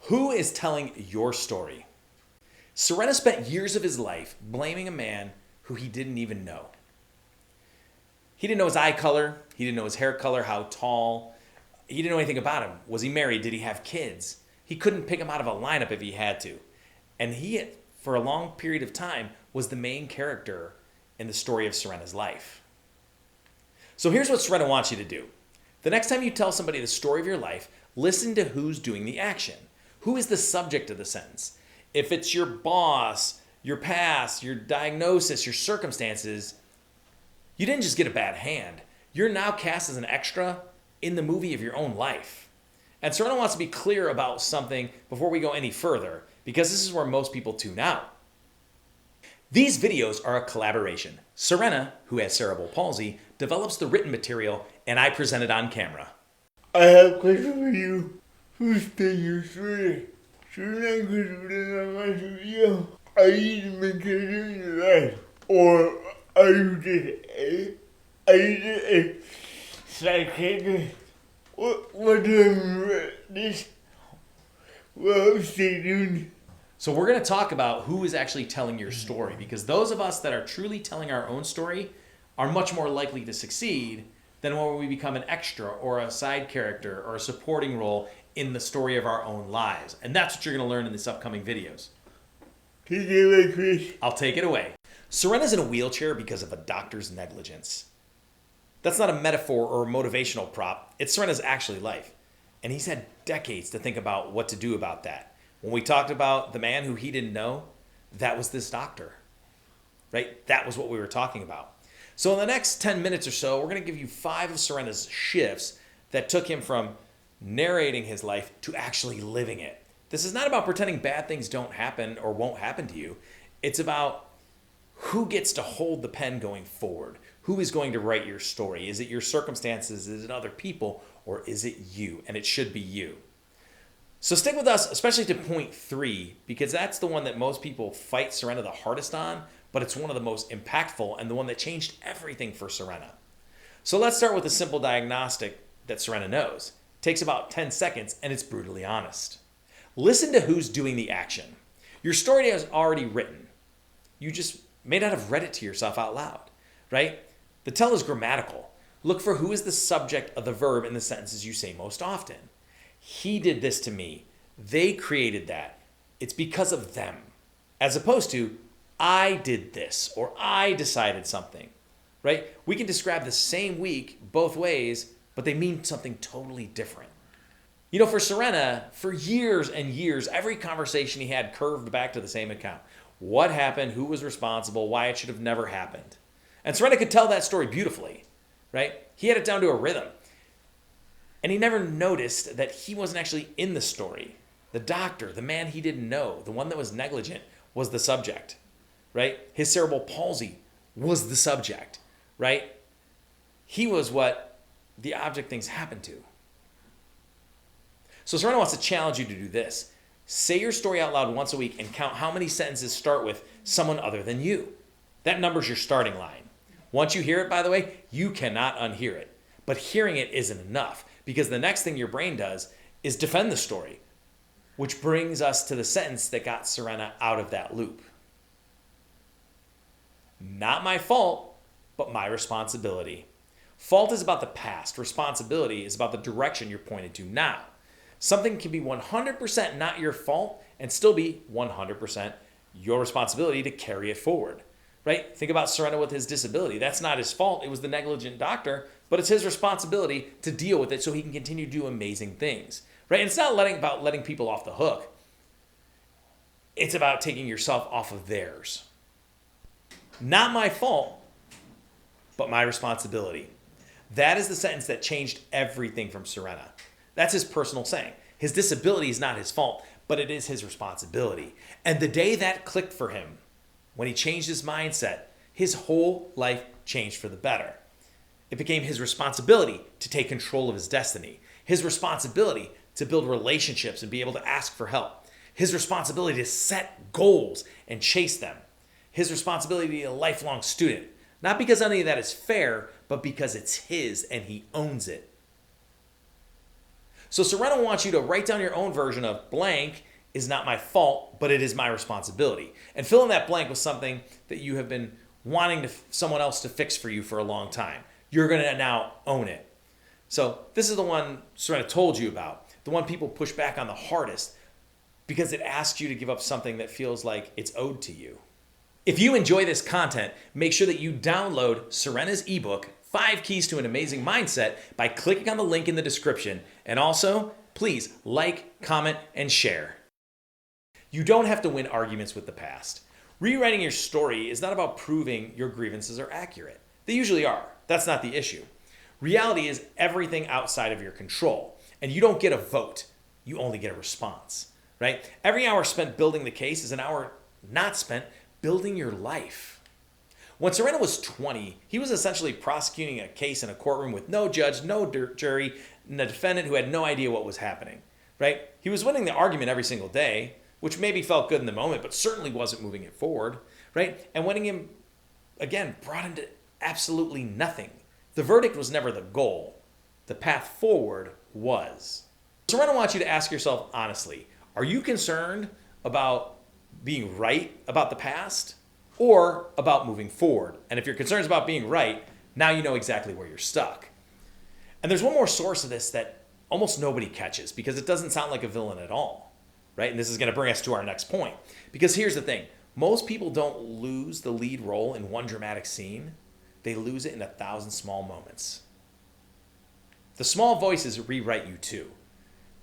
Who is telling your story? Sourena spent years of his life blaming a man who he didn't even know. He didn't know his eye color. He didn't know his hair color, how tall. He didn't know anything about him. Was he married? Did he have kids? He couldn't pick him out of a lineup if he had to. And he, for a long period of time, was the main character in the story of Sourena's life. So here's what Sourena wants you to do. The next time you tell somebody the story of your life, listen to who's doing the action. Who is the subject of the sentence? If it's your boss, your past, your diagnosis, your circumstances, you didn't just get a bad hand. You're now cast as an extra in the movie of your own life. And Sourena wants to be clear about something before we go any further, because this is where most people tune out. These videos are a collaboration. Sourena, who has cerebral palsy, develops the written material, and I present it on camera. I have a question for you. Who's telling your story? Sourena, because in my video, are you the main character in your life? Or are you just a side character? What do I mean this? Well, stay tuned. So we're going to talk about who is actually telling your story, because those of us that are truly telling our own story are much more likely to succeed than when we become an extra or a side character or a supporting role in the story of our own lives. And that's what you're going to learn in these upcoming videos. Take it away, Chris. I'll take it away. Sourena's in a wheelchair because of a doctor's negligence. That's not a metaphor or a motivational prop. It's Sourena's actually life. And he's had decades to think about what to do about that. When we talked about the man who he didn't know, that was this doctor, right? That was what we were talking about. So in the next 10 minutes or so, we're going to give you 5 of Sourena's shifts that took him from narrating his life to actually living it. This is not about pretending bad things don't happen or won't happen to you. It's about who gets to hold the pen going forward. Who is going to write your story? Is it your circumstances? Is it other people? Or is it you? And it should be you. So stick with us, especially to point 3, because that's the one that most people fight Sourena the hardest on, but it's one of the most impactful and the one that changed everything for Sourena. So let's start with a simple diagnostic that Sourena knows. It takes about 10 seconds, and it's brutally honest. Listen to who's doing the action. Your story is already written. You just may not have read it to yourself out loud, right? The tell is grammatical. Look for who is the subject of the verb in the sentences you say most often. He did this to me. They created that. It's because of them. As opposed to, I did this, or I decided something, right? We can describe the same week both ways, but they mean something totally different. You know, for Sourena, for years and years, every conversation he had curved back to the same account. What happened? Who was responsible? Why it should have never happened? And Sourena could tell that story beautifully, right? He had it down to a rhythm. And he never noticed that he wasn't actually in the story. The doctor, the man he didn't know, the one that was negligent, was the subject, right? His cerebral palsy was the subject, right? He was what the object things happened to. So Sourena wants to challenge you to do this. Say your story out loud once a week and count how many sentences start with someone other than you. That number's your starting line. Once you hear it, by the way, you cannot unhear it. But hearing it isn't enough, because the next thing your brain does is defend the story, which brings us to the sentence that got Sourena out of that loop. Not my fault, but my responsibility. Fault is about the past. Responsibility is about the direction you're pointed to now. Something can be 100% not your fault and still be 100% your responsibility to carry it forward, right? Think about Sourena with his disability. That's not his fault. It was the negligent doctor, but it's his responsibility to deal with it so he can continue to do amazing things, right? And it's not about letting people off the hook. It's about taking yourself off of theirs. Not my fault, but my responsibility. That is the sentence that changed everything from Sourena. That's his personal saying. His disability is not his fault, but it is his responsibility. And the day that clicked for him, when he changed his mindset, his whole life changed for the better. It became his responsibility to take control of his destiny, his responsibility to build relationships and be able to ask for help, his responsibility to set goals and chase them, his responsibility to be a lifelong student, not because any of that is fair, but because it's his and he owns it. So Sourena wants you to write down your own version of blank is not my fault, but it is my responsibility. And fill in that blank with something that you have been wanting someone else to fix for you for a long time. You're going to now own it. So this is the one Sourena told you about, the one people push back on the hardest because it asks you to give up something that feels like it's owed to you. If you enjoy this content, make sure that you download Sourena's ebook, 5 Keys to an Amazing Mindset, by clicking on the link in the description. And also, please like, comment, and share. You don't have to win arguments with the past. Rewriting your story is not about proving your grievances are accurate. They usually are. That's not the issue. Reality is everything outside of your control, and you don't get a vote. You only get a response, right? Every hour spent building the case is an hour not spent building your life. When Sourena was 20, he was essentially prosecuting a case in a courtroom with no judge, no jury, and a defendant who had no idea what was happening, right? He was winning the argument every single day, which maybe felt good in the moment, but certainly wasn't moving it forward, right? And winning him, again, brought him to absolutely nothing. The verdict was never the goal. The path forward was. Sourena wants you to ask yourself honestly, are you concerned about being right about the past or about moving forward? And if your concern is about being right, now you know exactly where you're stuck. And there's one more source of this that almost nobody catches because it doesn't sound like a villain at all, right? And this is going to bring us to our next point. Because here's the thing. Most people don't lose the lead role in one dramatic scene. They lose it in 1,000 small moments. The small voices rewrite you too.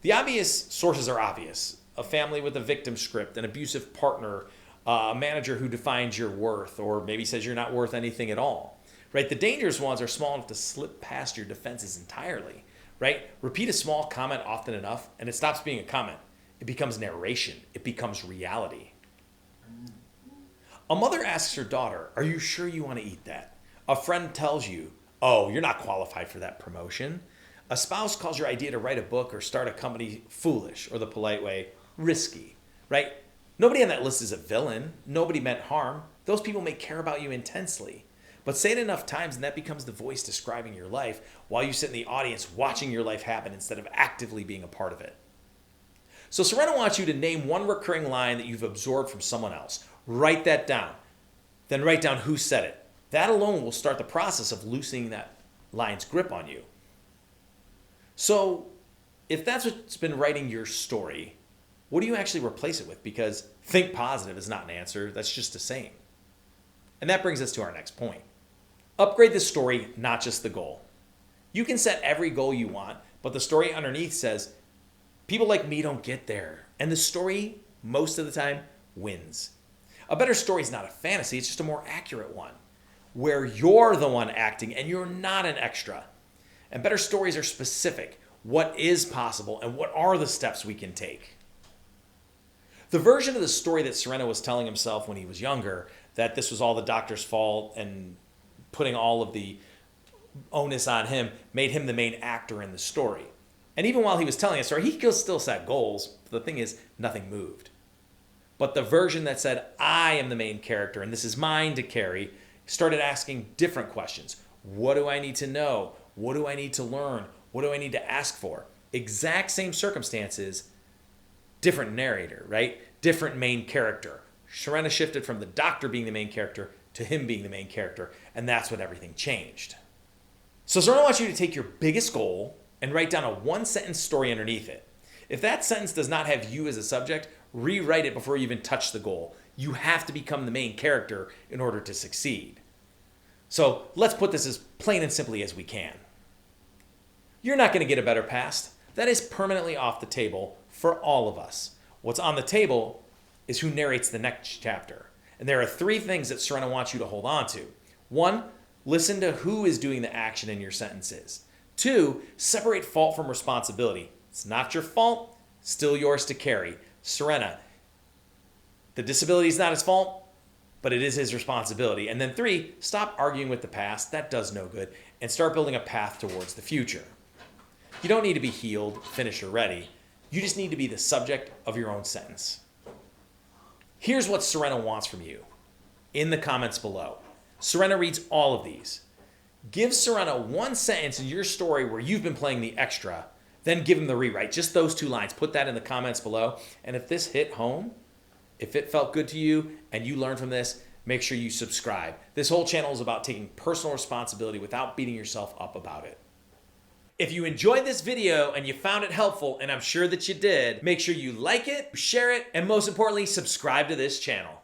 The obvious sources are obvious. A family with a victim script, an abusive partner, a manager who defines your worth, or maybe says you're not worth anything at all, right? The dangerous ones are small enough to slip past your defenses entirely, right? Repeat a small comment often enough, and it stops being a comment. It becomes narration. It becomes reality. A mother asks her daughter, "Are you sure you want to eat that?" A friend tells you, "Oh, you're not qualified for that promotion." A spouse calls your idea to write a book or start a company foolish, or the polite way, risky, right? Nobody on that list is a villain. Nobody meant harm. Those people may care about you intensely. But say it enough times and that becomes the voice describing your life while you sit in the audience watching your life happen instead of actively being a part of it. So Sourena wants you to name one recurring line that you've absorbed from someone else. Write that down. Then write down who said it. That alone will start the process of loosening that line's grip on you. So if that's what's been writing your story, what do you actually replace it with? Because think positive is not an answer. That's just a saying. And that brings us to our next point. Upgrade the story, not just the goal. You can set every goal you want, but the story underneath says, people like me don't get there. And the story, most of the time, wins. A better story is not a fantasy. It's just a more accurate one, where you're the one acting and you're not an extra. And better stories are specific. What is possible and what are the steps we can take? The version of the story that Sourena was telling himself when he was younger, that this was all the doctor's fault and putting all of the onus on him, made him the main actor in the story. And even while he was telling a story, he still set goals. The thing is, nothing moved. But the version that said, I am the main character and this is mine to carry, started asking different questions. What do I need to know? What do I need to learn? What do I need to ask for? Exact same circumstances, different narrator, right? Different main character. Sourena shifted from the doctor being the main character to him being the main character, and that's when everything changed. So Sourena wants you to take your biggest goal and write down a one-sentence story underneath it. If that sentence does not have you as a subject, rewrite it before you even touch the goal. You have to become the main character in order to succeed. So let's put this as plain and simply as we can. You're not going to get a better past. That is permanently off the table for all of us. What's on the table is who narrates the next chapter. And there are 3 things that Sourena wants you to hold on to. 1, listen to who is doing the action in your sentences. 2, separate fault from responsibility. It's not your fault, still yours to carry. Sourena, the disability is not his fault, but it is his responsibility. And then 3, stop arguing with the past. That does no good. And start building a path towards the future. You don't need to be healed, finished, or ready. You just need to be the subject of your own sentence. Here's what Sourena wants from you in the comments below. Sourena reads all of these. Give Sourena one sentence in your story where you've been playing the extra, then give him the rewrite. Just those 2 lines. Put that in the comments below. And if this hit home, if it felt good to you and you learned from this, make sure you subscribe. This whole channel is about taking personal responsibility without beating yourself up about it. If you enjoyed this video and you found it helpful, and I'm sure that you did, make sure you like it, share it, and most importantly, subscribe to this channel.